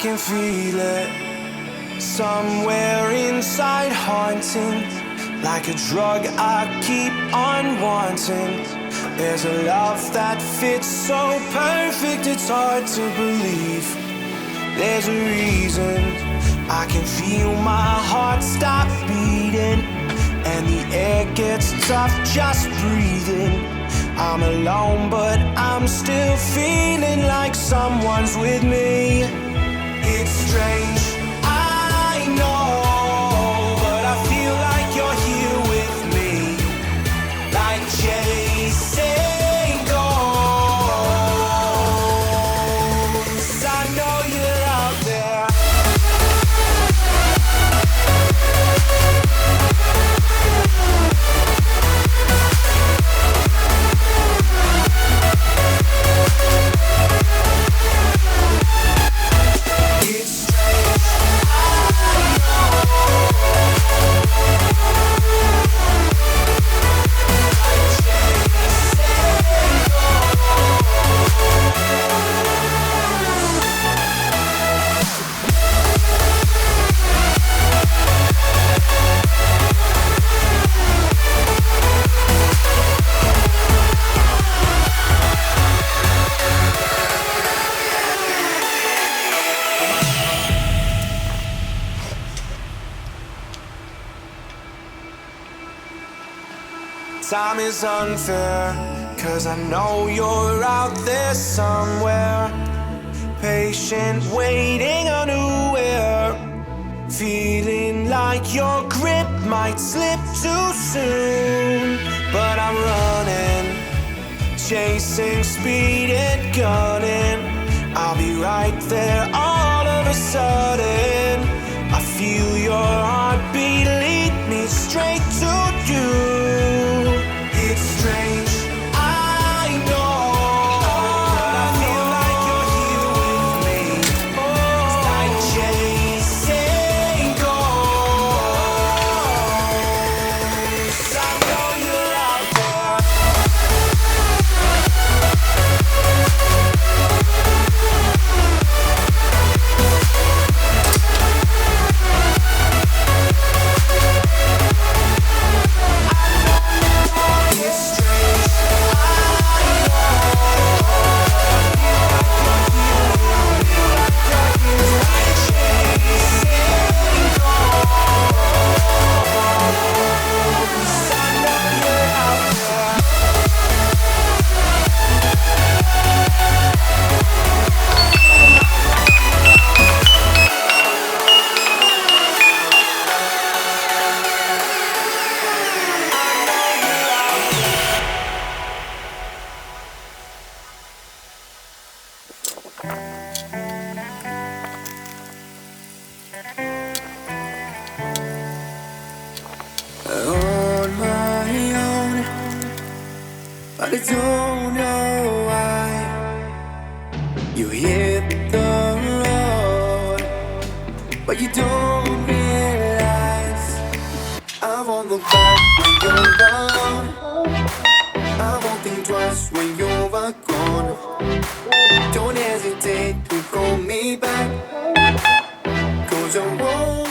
can feel it somewhere inside, haunting like a drug I keep on wanting. There's a love that fits so perfect, it's hard to believe. There's a reason I can feel my heart stop beating, and the air gets tough just breathing. I'm alone, but I'm still feeling like someone's with me. It's strange, I know, but I feel like you're here with me, like chasing ghosts. I know you're out there. Time is unfair, 'cause I know you're out there somewhere, patient, waiting unaware, feeling like your grip might slip too soon. But I'm running, chasing speed and gunning. I'll be right there all of a sudden. I feel your heartbeat lead me straight to you. It's strange, I know, but I feel like you're here with me. It's like chasing ghosts. I know you're out there. On my own, but I don't know why. You hit the road, but you don't realize I won't look back when you're gone. I won't think twice when you're gone. Don't hesitate to call me back, 'cause I won't